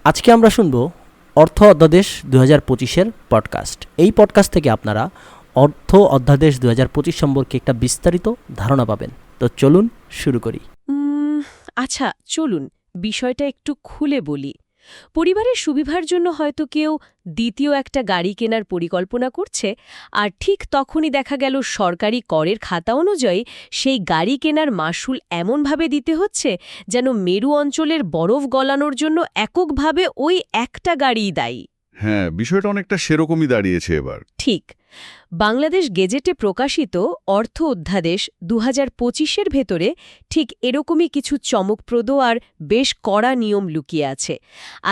আজকে আমরা শুনব অর্থ অধ্যাদেশ ২০২৫-এর পডকাস্ট। এই পডকাস্ট থেকে আপনারা অর্থ অধ্যাদেশ ২০২৫ সম্পর্কে একটা বিস্তারিত ধারণা পাবেন। তো চলুন শুরু করি। আচ্ছা, চলুন বিষয়টা একটু খুলে বলি। পরিবারের সুবিধার জন্য হয়তো কেউ দ্বিতীয় একটা গাড়ি কেনার পরিকল্পনা করছে, আর ঠিক তখনই দেখা গেল সরকারি করের খাতা অনুযায়ী সেই গাড়ি কেনার মাশুল এমনভাবে দিতে হচ্ছে যেন মেরু অঞ্চলের বরফ গলানোর জন্য এককভাবে ওই একটা গাড়িই দায়ী। হ্যাঁ, বিষয়টা অনেকটা সেরকমই দাঁড়িয়েছে এবার। ঠিক। বাংলাদেশ গেজেটে প্রকাশিত অর্থ অধ্যাদেশ ২০২৫-এর ভেতরে ঠিক এরকমই কিছু চমকপ্রদ আর বেশ কড়া নিয়ম লুকিয়ে আছে।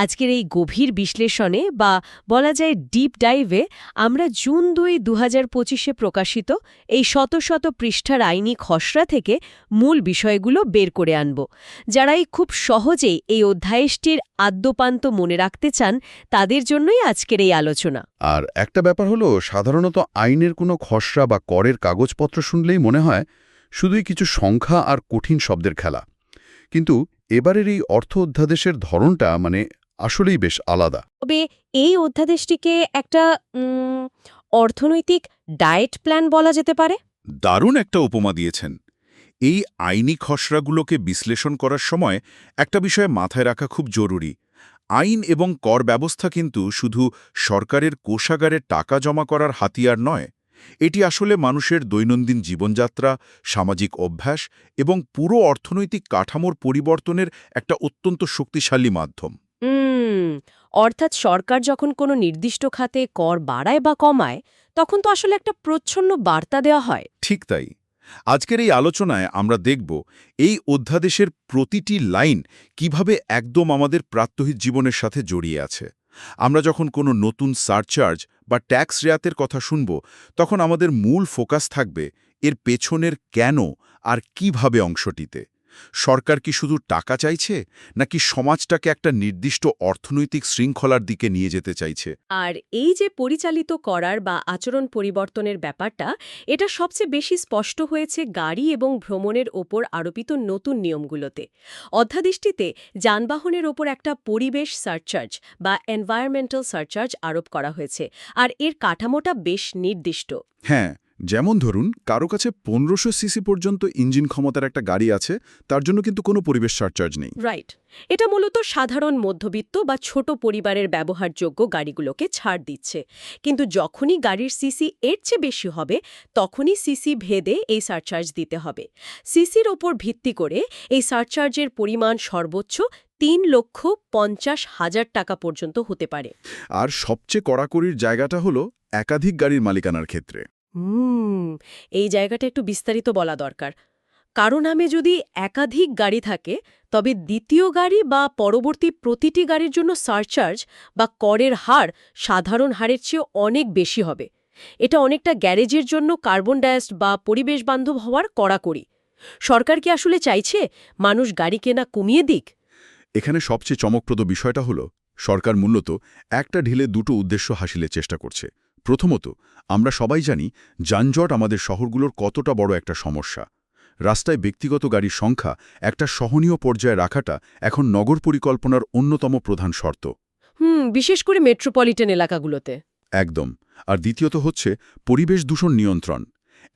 আজকের এই গভীর বিশ্লেষণে বা বলা যায় ডিপ ডাইভে আমরা জুন ২, ২০২৫-এ প্রকাশিত এই শত শত পৃষ্ঠার আইনি খসড়া থেকে মূল বিষয়গুলো বের করে আনব। যারাই খুব সহজেই এই অধ্যাদেশটির আদ্যোপান্ত মনে রাখতে চান, তাদের জন্যই আজকের এই আলোচনা। আর একটা ব্যাপার হলো, সাধারণত আইনের কোনো খসড়া বা করের কাগজপত্র শুনলেই মনে হয় শুধুই কিছু সংখ্যা আর কঠিন শব্দের খেলা। কিন্তু এবারের এই অর্থ অধ্যাদেশের ধরনটা আসলেই বেশ আলাদা। তবে এই অধ্যাদেশটিকে একটা অর্থনৈতিক ডায়েট প্ল্যান বলা যেতে পারে। দারুণ একটা উপমা দিয়েছেন। এই আইনি খসড়াগুলোকে বিশ্লেষণ করার সময় একটা বিষয় মাথায় রাখা খুব জরুরি। আইন এবং কর ব্যবস্থা কিন্তু শুধু সরকারের কোষাগারে টাকা জমা করার হাতিয়ার নয়। এটি আসলে মানুষের দৈনন্দিন জীবনযাত্রা, সামাজিক অভ্যাস এবং পুরো অর্থনৈতিক কাঠামোর পরিবর্তনের একটা অত্যন্ত শক্তিশালী মাধ্যম। অর্থাৎ সরকার যখন কোনো নির্দিষ্ট খাতে কর বাড়ায় বা কমায়, তখন তো আসলে একটা প্রচ্ছন্ন বার্তা দেওয়া হয়। ঠিক তাই। আজকের এই আলোচনায় আমরা দেখব এই অধ্যাদেশের প্রতিটি লাইন কিভাবে একদম আমাদের প্রাত্যহিক জীবনের সাথে জড়িয়ে আছে। আমরা যখন কোনো নতুন সারচার্জ বা ট্যাক্স রেয়াতের কথা শুনব, তখন আমাদের মূল ফোকাস থাকবে এর পেছনের কেন আর কিভাবে অংশটিতে। সরকার কি শুধু টাকা চাইছে, নাকি সমাজটাকে একটা নির্দিষ্ট অর্থনৈতিক শৃঙ্খলার দিকে নিয়ে যেতে চাইছে? আর এই যে পরিচালিত করার বা আচরণ পরিবর্তনের ব্যাপারটা, এটা সবচেয়ে বেশি স্পষ্ট হয়েছে গাড়ি এবং ভ্রমণের ওপর আরোপিত নতুন নিয়মগুলোতে। অধ্যাদেশটিতে যানবাহনের ওপর একটা পরিবেশ সারচার্জ বা এনভায়রনমেন্টাল সারচার্জ আরোপ করা হয়েছে, আর এর কাঠামোটা বেশ নির্দিষ্ট। হ্যাঁ, যেমন ধরুন, কারো কাছে ১৫০০ সিসি পর্যন্ত ইঞ্জিন ক্ষমতার একটা গাড়ি আছে, তার জন্য কিন্তু কোনো পরিবেশ সারচার্জ নেই। রাইট। এটা মূলত সাধারণ মধ্যবিত্ত বা ছোট পরিবারের ব্যবহারযোগ্য গাড়িগুলোকে ছাড় দিচ্ছে। কিন্তু যখনই গাড়ির সিসি এর চেয়ে বেশি হবে, তখনই সিসি ভেদে এই সারচার্জ দিতে হবে। সিসির ওপর ভিত্তি করে এই সারচার্জের পরিমাণ সর্বোচ্চ ৩,৫০,০০০ টাকা পর্যন্ত হতে পারে। আর সবচেয়ে কড়াকড়ির জায়গাটা হলো একাধিক গাড়ির মালিকানার ক্ষেত্রে। এই জায়গাটা একটু বিস্তারিত বলা দরকার। কারো নামে যদি একাধিক গাড়ি থাকে, তবে দ্বিতীয় গাড়ি বা পরবর্তী প্রতিটি গাড়ির জন্য সারচার্জ বা করের হার সাধারণ হারের চেয়ে অনেক বেশি হবে। এটা অনেকটা গ্যারেজের জন্য কার্বন ডাইঅক্সাইড বা পরিবেশ বান্ধব হওয়ার কড়াকড়ি। সরকার কি আসলে চাইছে মানুষ গাড়ি কেনা কমিয়ে দিক? এখানে সবচেয়ে চমকপ্রদ বিষয়টা হলো, সরকার মূলত একটা ঢিলে দুটো উদ্দেশ্য হাসিলের চেষ্টা করছে। প্রথমত, আমরা সবাই জানি যানজট আমাদের শহরগুলোর কতটা বড় একটা সমস্যা। রাস্তায় ব্যক্তিগত গাড়ির সংখ্যা একটা সহনীয় পর্যায়ে রাখাটা এখন নগর পরিকল্পনার অন্যতম প্রধান শর্ত। বিশেষ করে মেট্রোপলিটন এলাকাগুলোতে। একদম। আর দ্বিতীয়ত হচ্ছে পরিবেশ দূষণ নিয়ন্ত্রণ।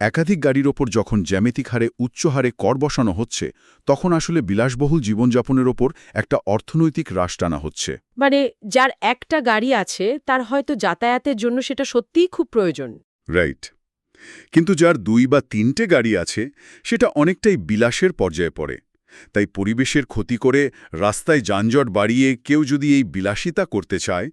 একাধিক গাড়ির ওপর যখন জ্যামিতিক হারে উচ্চ হারে কর বসানো হচ্ছে, তখন আসলে বিলাসবহুল জীবনযাপনের ওপর একটা অর্থনৈতিক হ্রাস টানা হচ্ছে। মানে যার একটা গাড়ি আছে, তার হয়তো যাতায়াতের জন্য সেটা সত্যিই খুব প্রয়োজন। রাইট। কিন্তু যার ২ বা ৩টে গাড়ি আছে, সেটা অনেকটাই বিলাসের পর্যায়ে পড়ে। তাই পরিবেশের ক্ষতি করে রাস্তায় যানজট বাড়িয়ে কেউ যদি এই বিলাসিতা করতে চায়,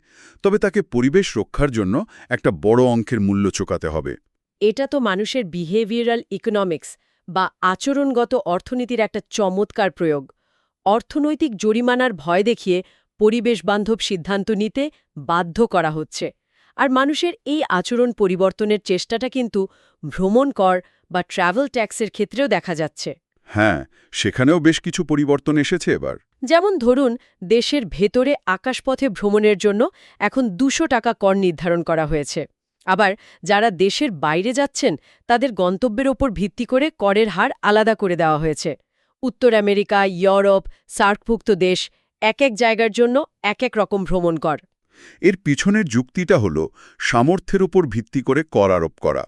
তবে তাকে পরিবেশ রক্ষার জন্য একটা বড় অঙ্কের মূল্য চোকাতে হবে। এটা তো মানুষের বিহেভিয়ারাল ইকোনমিক্স বা আচরণগত অর্থনীতির একটা চমৎকার প্রয়োগ। অর্থনৈতিক জরিমানার ভয় দেখিয়ে পরিবেশ বান্ধব সিদ্ধান্ত নিতে বাধ্য করা হচ্ছে। আর মানুষের এই আচরণ পরিবর্তনের চেষ্টাটা কিন্তু ভ্রমণ কর বা ট্রাভেল ট্যাক্সের ক্ষেত্রেও দেখা যাচ্ছে। হ্যাঁ, সেখানেও বেশ কিছু পরিবর্তন এসেছে এবার। যেমন ধরুন, দেশের ভেতরে আকাশপথে ভ্রমণের জন্য এখন ২০০ টাকা কর নির্ধারণ করা হয়েছে। আবার যারা দেশের বাইরে যাচ্ছেন, তাদের গন্তব্যের ওপর ভিত্তি করে করের হার আলাদা করে দেওয়া হয়েছে। উত্তর আমেরিকা, ইউরোপ, সার্কভুক্ত দেশ এক এক জায়গার জন্য এক এক রকম ভ্রমণ কর। এর পিছনের যুক্তিটা হল সামর্থ্যের উপর ভিত্তি করে কর আরোপ করা।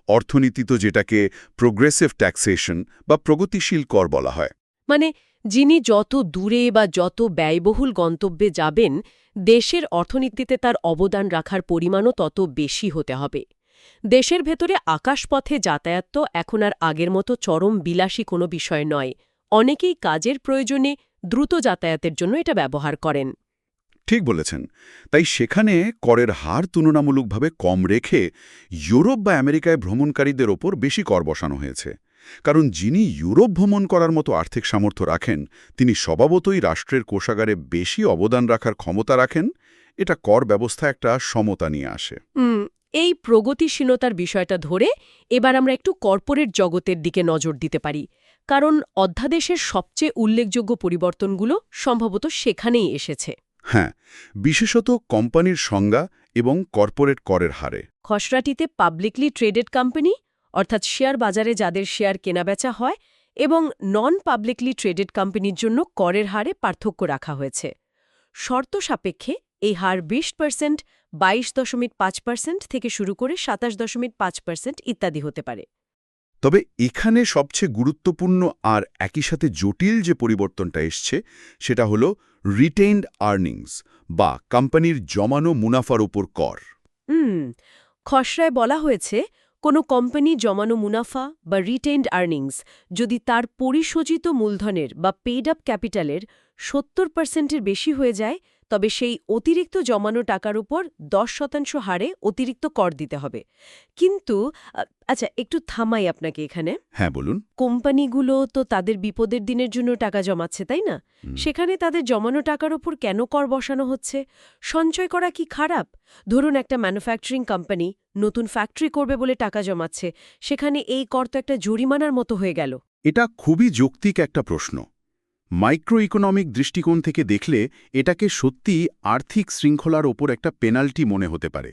অর্থনীতি তো যেটাকে প্রোগ্রেসিভ ট্যাক্সেশন বা প্রগতিশীল কর বলা হয়। মানে যিনি যত দূরে বা যত ব্যয়বহুল গন্তব্যে যাবেন, দেশের অর্থনীতিতে তার অবদান রাখার পরিমাণও তত বেশি হতে হবে। দেশের ভেতরে আকাশপথে যাতায়াত তো এখন আর আগের মতো চরম বিলাসী কোনো বিষয় নয়। অনেকেই কাজের প্রয়োজনে দ্রুত যাতায়াতের জন্য এটা ব্যবহার করেন। ঠিক বলেছেন। তাই সেখানে করের হার তুলনামূলকভাবে কম রেখে ইউরোপ বা আমেরিকায় ভ্রমণকারীদের ওপর বেশি কর বসানো হয়েছে। কারণ যিনি ইউরোপ ভ্রমণ করার মতো আর্থিক সামর্থ্য রাখেন, তিনি স্বভাবতই রাষ্ট্রের কোষাগারে বেশি অবদান রাখার ক্ষমতা রাখেন। এটা কর ব্যবস্থা একটা সমতা নিয়ে আসে। এই প্রগতিশীলতার বিষয়টা ধরে এবার আমরা একটু কর্পোরেট জগতের দিকে নজর দিতে পারি, কারণ অধ্যাদেশের সবচেয়ে উল্লেখযোগ্য পরিবর্তনগুলো সম্ভবত সেখানেই এসেছে। হ্যাঁ, বিশেষত কোম্পানির সংজ্ঞা এবং কর্পোরেট করের হারে। খসড়াটিতে পাবলিকলি ট্রেডেড কোম্পানি, অর্থাৎ শেয়ার বাজারে যাদের শেয়ার কেনাবেচা হয়, এবং নন পাবলিকলি ট্রেডেড কোম্পানির জন্য করের হারে পার্থক্য রাখা হয়েছে। শর্ত সাপেক্ষে এই হার 20%, 22.5% থেকে শুরু করে 27.5% ইত্যাদি হতে পারে। তবে এখানে সবচেয়ে গুরুত্বপূর্ণ আর একই সাথে জটিল যে পরিবর্তনটা এসছে, সেটা হল রিটেইনড আর্নিংস বা কোম্পানির জমানো মুনাফার উপর কর। খসড়ায় বলা হয়েছে, কোনো কোম্পানি জমানো মুনাফা বা রিটেইনড আর্নিংস যদি তার পরিশোচিত মূলধনের বা পেইড আপ ক্যাপিটালের 70%-এর বেশি হয়ে যায়, তবে সেই অতিরিক্ত জমানো টাকার উপর 10% হারে অতিরিক্ত কর দিতে হবে। কিন্তু আচ্ছা, একটু থামাই আপনাকে এখানে। হ্যাঁ, বলুন। কোম্পানিগুলো তো তাদের বিপদের দিনের জন্য টাকা জমাচ্ছে, তাই না? সেখানে তাদের জমানো টাকার উপর কেন কর বসানো হচ্ছে? সঞ্চয় করা কি খারাপ? ধরুন একটা ম্যানুফ্যাকচারিং কোম্পানি নতুন ফ্যাক্টরি করবে বলে টাকা জমাচ্ছে, সেখানে এই কর তো একটা জরিমানার মতো হয়ে গেল। এটা খুবই যৌক্তিক একটা প্রশ্ন। মাইক্রো ইকোনমিক দৃষ্টিকোণ থেকে দেখলে এটাকে সত্যিই আর্থিক শৃঙ্খলার ওপর একটা পেনাল্টি মনে হতে পারে।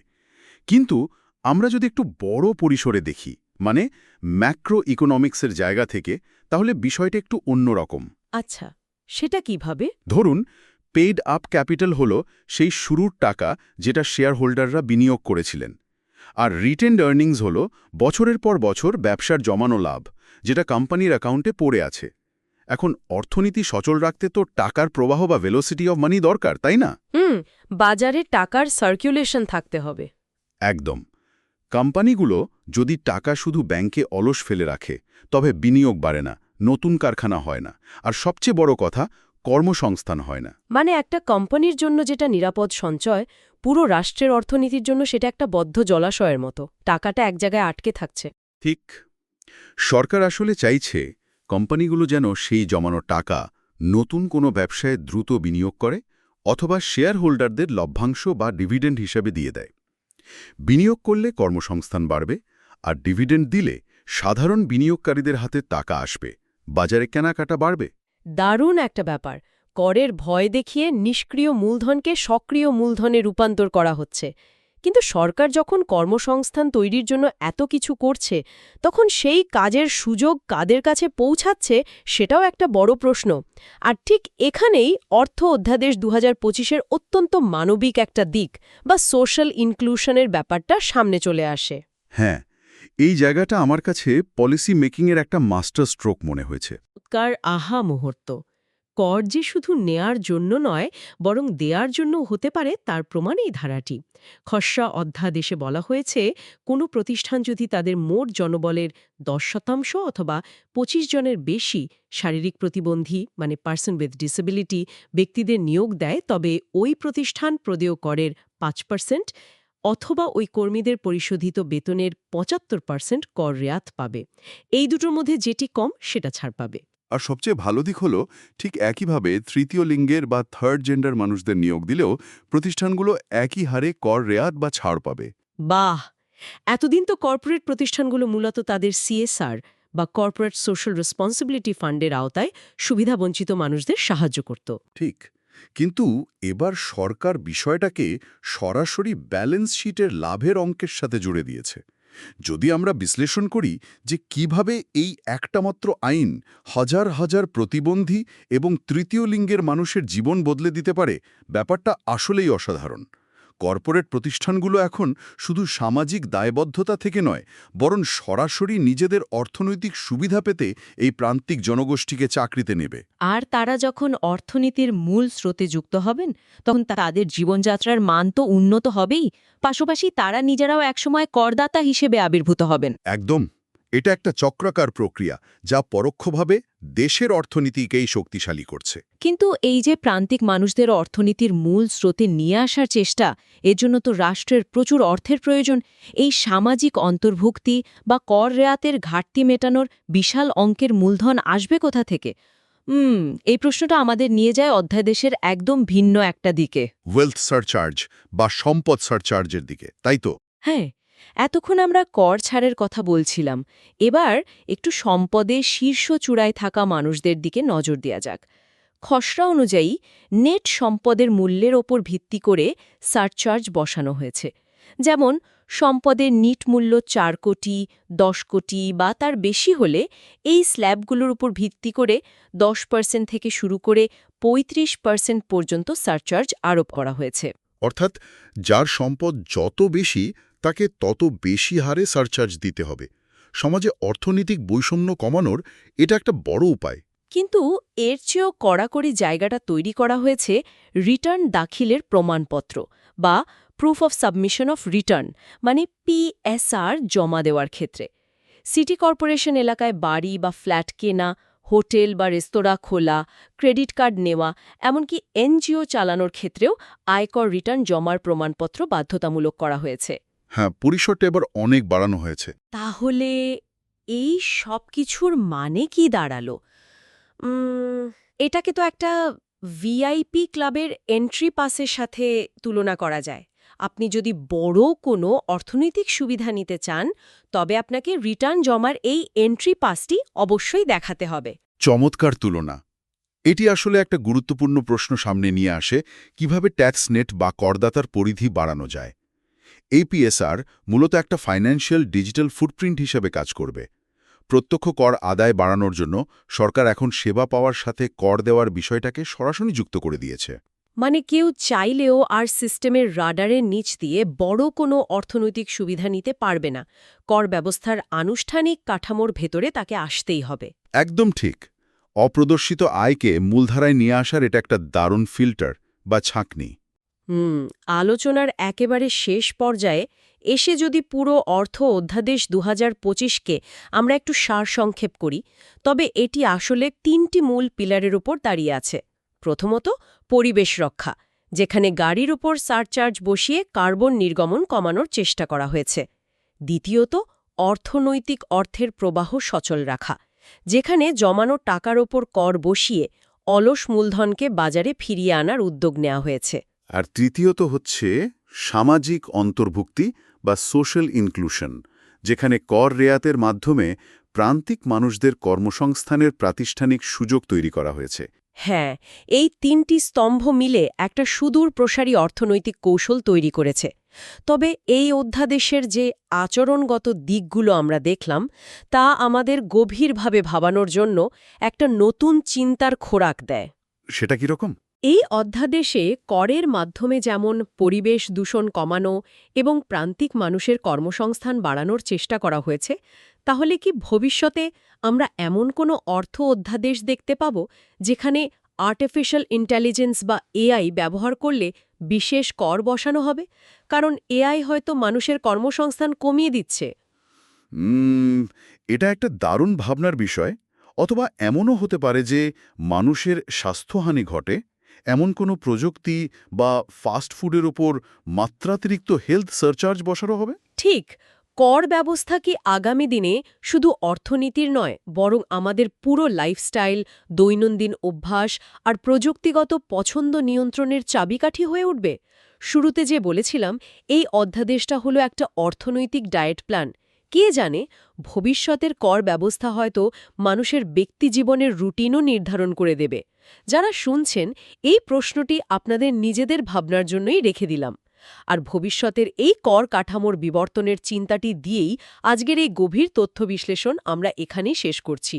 কিন্তু আমরা যদি একটু বড় পরিসরে দেখি, মানে ম্যাক্রো ইকোনমিক্সের জায়গা থেকে, তাহলে বিষয়টা একটু অন্যরকম। আচ্ছা, সেটা কিভাবে? ধরুন, পেইড আপ ক্যাপিটাল হল সেই শুরুর টাকা যেটা শেয়ার হোল্ডাররা বিনিয়োগ করেছিলেন, আর রিটেন্ড আর্নিংস হল বছরের পর বছর ব্যবসার জমানো লাভ, যেটা কোম্পানির অ্যাকাউন্টে পড়ে আছে। এখন অর্থনীতি সচল রাখতে তো টাকার প্রবাহ বা ভেলোসিটি অফ মানি দরকার, তাই না? বাজারে টাকার সার্কুলেশন থাকতে হবে। একদম। কোম্পানিগুলো যদি টাকা শুধু ব্যাংকে অলস ফেলে রাখে, তবে বিনিয়োগ বাড়ে না, নতুন কারখানা হয় না, আর সবচেয়ে বড় কথা, কর্মসংস্থান হয় না। মানে একটা কোম্পানির জন্য যেটা নিরাপদ সঞ্চয়, পুরো রাষ্ট্রের অর্থনীতির জন্য সেটা একটা বদ্ধ জলাশয়ের মতো, টাকাটা এক জায়গায় আটকে থাকছে। ঠিক। সরকার আসলে চাইছে কোম্পানিগুলো যেন সেই জমানো টাকা নতুন কোনো ব্যবসায় দ্রুত বিনিয়োগ করে, অথবা শেয়ার হোল্ডারদের লভ্যাংশ বা ডিভিডেন্ড হিসাবে দিয়ে দেয়। বিনিয়োগ করলে কর্মসংস্থান বাড়বে, আর ডিভিডেন্ড দিলে সাধারণ বিনিয়োগকারীদের হাতে টাকা আসবে, বাজারে কেনাকাটা বাড়বে। দারুণ একটা ব্যাপার। করের ভয় দেখিয়ে নিষ্ক্রিয় মূলধনকে সক্রিয় মূলধনে রূপান্তর করা হচ্ছে। কিন্তু সরকার যখন কর্মসংস্থান তৈরির জন্য এত কিছু করছে, তখন সেই কাজের সুযোগ কাদের কাছে পৌঁছাচ্ছে সেটাও একটা বড় প্রশ্ন। আর ঠিক এখানেই অর্থ অধ্যাদেশ 2025-এর অত্যন্ত মানবিক একটা দিক বা সোশ্যাল ইনক্লুশনের ব্যাপারটা সামনে চলে আসে। হ্যাঁ, এই জায়গাটা আমার কাছে পলিসি মেকিংয়ের একটা মাস্টার স্ট্রোক মনে হয়েছে। কার আহা মুহূর্ত। কর যে শুধু নেয়ার জন্য নয়, বরং দেয়ার জন্য হতে পারে, তার প্রমাণ এই ধারাটি। খসড়া অধ্যাদেশে বলা হয়েছে, কোনো প্রতিষ্ঠান যদি তাদের মোট জনবলের 10% অথবা 25 জনের বেশি শারীরিক প্রতিবন্ধী, মানে পার্সন উইথ ডিসেবিলিটি ব্যক্তিদের নিয়োগ দেয়, তবে ওই প্রতিষ্ঠান প্রদেয় করের 5% অথবা ওই কর্মীদের পরিশোধিত বেতনের 75% কর রেয়াত পাবে। এই দুটোর মধ্যে যেটি কম সেটা ছাড় পাবে। আর সবচেয়ে ভালো দিক হলো, ঠিক একইভাবে তৃতীয় লিঙ্গের বা থার্ড জেন্ডার মানুষদের নিয়োগ দিলেও প্রতিষ্ঠানগুলো একই হারে কর রেয়াত বা ছাড় পাবে। বাহ! এতদিন তো কর্পোরেট প্রতিষ্ঠানগুলো মূলত তাদের সিএসআর বা কর্পোরেট সোশ্যাল রেসপন্সিবিলিটি ফান্ডের আওতায় সুবিধাবঞ্চিত মানুষদের সাহায্য করত। ঠিক। কিন্তু এবার সরকার বিষয়টাকে সরাসরি ব্যালেন্স শিটের লাভের অঙ্কের সাথে জুড়ে দিয়েছে। যদি আমরা বিশ্লেষণ করি যে কিভাবে এই একটা মাত্র আইন হাজার হাজার প্রতিবন্ধী এবং তৃতীয় লিঙ্গের মানুষের জীবন বদলে দিতে পারে, ব্যাপারটা আসলেই অসাধারণ। কর্পোরেট প্রতিষ্ঠানগুলো এখন শুধু সামাজিক দায়বদ্ধতা থেকে নয়, বরং সরাসরি নিজেদের অর্থনৈতিক সুবিধা পেতে এই প্রান্তিক জনগোষ্ঠীকে চাকরিতে নেবে। আর তারা যখন অর্থনীতির মূল স্রোতে যুক্ত হবেন, তখন তাদের জীবনযাত্রার মান তো উন্নত হবেই, পাশাপাশি তারা নিজেরাও একসময় করদাতা হিসেবে আবির্ভূত হবেন। একদম, এটা একটা চক্রাকার প্রক্রিয়া যা পরোক্ষভাবে দেশের অর্থনীতিকেই শক্তিশালী করছে। কিন্তু এই যে প্রান্তিক মানুষদের অর্থনীতির মূল স্রোতে নিয়ে আসার চেষ্টা, এর জন্য তো রাষ্ট্রের প্রচুর অর্থের প্রয়োজন। এই সামাজিক অন্তর্ভুক্তি বা কর রেয়াতের ঘাটতি মেটানোর বিশাল অঙ্কের মূলধন আসবে কোথা থেকে? এই প্রশ্নটা আমাদের নিয়ে যায় অধ্যাদেশের একদম ভিন্ন একটা দিকে। ওয়েলথ সারচার্জ বা সম্পদ সারচার্জের দিকে, তাই তো? হ্যাঁ, এতক্ষণ আমরা কর ছাড়ের কথা বলছিলাম, এবার একটু সম্পদে শীর্ষ চূড়ায় থাকা মানুষদের দিকে নজর দেয়া যাক। খসড়া অনুযায়ী নেট সম্পদের মূল্যের ওপর ভিত্তি করে সারচার্জ বসানো হয়েছে। যেমন সম্পদের নিট মূল্য 4 কোটি, 10 কোটি বা তার বেশি হলে এই স্ল্যাবগুলোর উপর ভিত্তি করে 10% থেকে শুরু করে 35% পর্যন্ত সারচার্জ আরোপ করা হয়েছে। অর্থাৎ যার সম্পদ যত বেশি তাকে তত বেশি হারে সারচার্জ দিতে হবে। সমাজে অর্থনৈতিক বৈষম্য কমানোর এটা একটা বড় উপায়। কিন্তু এর চেয়েও কড়াকড়ি জায়গাটা তৈরি করা হয়েছে রিটার্ন দাখিলের প্রমাণপত্র বা proof of submission of return, মানে PSR জমা দেওয়ার ক্ষেত্রে। সিটি কর্পোরেশন এলাকায় বাড়ি বা ফ্ল্যাট কেনা, হোটেল বা রেস্তোরাঁ খোলা, ক্রেডিট কার্ড নেওয়া, এমনকি NGO চালানোর ক্ষেত্রেও আয়কর রিটার্ন জমার প্রমাণপত্র বাধ্যতামূলক করা হয়েছে। হ্যাঁ, পরিসরটা এবার অনেক বাড়ানো হয়েছে। তাহলে এই সব কিছুর মানে কি দাঁড়ালো? এটাকে তো একটা VIP ক্লাবের এন্ট্রি পাসের সাথে তুলনা করা যায়। আপনি যদি বড় কোনো অর্থনৈতিক সুবিধা নিতে চান, তবে আপনাকে রিটার্ন জমার এই এন্ট্রি পাসটি অবশ্যই দেখাতে হবে। চমৎকার তুলনা। এটি আসলে একটা গুরুত্বপূর্ণ প্রশ্ন সামনে নিয়ে আসে, কিভাবে ট্যাক্স নেট বা করদাতার পরিধি বাড়ানো যায়। এই PSR মূলত একটা ফাইন্যান্সিয়াল ডিজিটাল ফুটপ্রিন্ট হিসেবে কাজ করবে। প্রত্যক্ষ কর আদায় বাড়ানোর জন্য সরকার এখন সেবা পাওয়ার সাথে কর দেওয়ার বিষয়টাকে সরাসরি যুক্ত করে দিয়েছে। মানে কেউ চাইলেও আর সিস্টেমের রাডারের নিচ দিয়ে বড় কোনো অর্থনৈতিক সুবিধা নিতে পারবে না। কর ব্যবস্থার আনুষ্ঠানিক কাঠামোর ভেতরে তাকে আসতেই হবে। একদম ঠিক। অপ্রদর্শিত আয়কে মূলধারায় নিয়ে আসার এটা একটা দারুণ ফিল্টার বা ছাঁকনি। আলোচনার একেবারে শেষ পর্যায়ে এসে যদি পুরো অর্থ অধ্যাদেশ 2025কে আমরা একটু সারসংক্ষেপ করি, তবে এটি আসলে 3টি মূল পিলারের উপর দাঁড়িয়ে আছে। প্রথমত, পরিবেশ রক্ষা, যেখানে গাড়ির উপর সারচার্জ বসিয়ে কার্বন নির্গমন কমানোর চেষ্টা করা হয়েছে। দ্বিতীয়ত, অর্থনৈতিক অর্থের প্রবাহ সচল রাখা, যেখানে জমানো টাকার ওপর কর বসিয়ে অলস মূলধনকে বাজারে ফিরিয়ে আনার উদ্যোগ নেওয়া হয়েছে। আর তৃতীয়ত হচ্ছে সামাজিক অন্তর্ভুক্তি বা সোশ্যাল ইনক্লুশন, যেখানে কর রেয়াতের মাধ্যমে প্রান্তিক মানুষদের কর্মসংস্থানের প্রাতিষ্ঠানিক সুযোগ তৈরি করা হয়েছে। হ্যাঁ, এই 3টি স্তম্ভ মিলে একটা সুদূর প্রসারী অর্থনৈতিক কৌশল তৈরি করেছে। তবে এই অধ্যাদেশের যে আচরণগত দিকগুলো আমরা দেখলাম, তা আমাদের গভীরভাবে ভাবানোর জন্য একটা নতুন চিন্তার খোরাক দেয়। সেটা কিরকম? এই অধ্যাদেশে করের মাধ্যমে যেমন পরিবেশ দূষণ কমানো এবং প্রান্তিক মানুষের কর্মসংস্থান বাড়ানোর চেষ্টা করা হয়েছে, তাহলে কি ভবিষ্যতে আমরা এমন কোনো অর্থ অধ্যাদেশ দেখতে পাব যেখানে আর্টিফিশিয়াল ইন্টেলিজেন্স বা AI ব্যবহার করলে বিশেষ কর বসানো হবে? কারণ AI হয়তো মানুষের কর্মসংস্থান কমিয়ে দিচ্ছে। এটা একটা দারুণ ভাবনার বিষয়। অথবা এমনও হতে পারে যে মানুষের স্বাস্থ্যহানি ঘটে এমন কোনো প্রযুক্তি বা ফাস্ট ফুডের উপর মাত্রাতিরিক্ত হেলথ সারচার্জ বসানো হবে। ঠিক, কর ব্যবস্থা কি আগামী দিনে শুধু অর্থনীতির নয়, বরং আমাদের পুরো লাইফস্টাইল, দৈনন্দিন অভ্যাস আর প্রযুক্তিগত পছন্দ নিয়ন্ত্রণের চাবিকাঠি হয়ে উঠবে? শুরুতে যে বলেছিলাম, এই অধ্যাদেশটা হলো একটা অর্থনৈতিক ডায়েট প্ল্যান। কে জানে, ভবিষ্যতের কর ব্যবস্থা হয়তো মানুষের ব্যক্তিজীবনের রুটিনও নির্ধারণ করে দেবে। যারা শুনছেন, এই প্রশ্নটি আপনাদের নিজেদের ভাবনার জন্যই রেখে দিলাম। আর ভবিষ্যতের এই কর কাঠামোর বিবর্তনের চিন্তাটি দিয়েই আজকের এই গভীর তথ্য বিশ্লেষণ আমরা এখানেই শেষ করছি।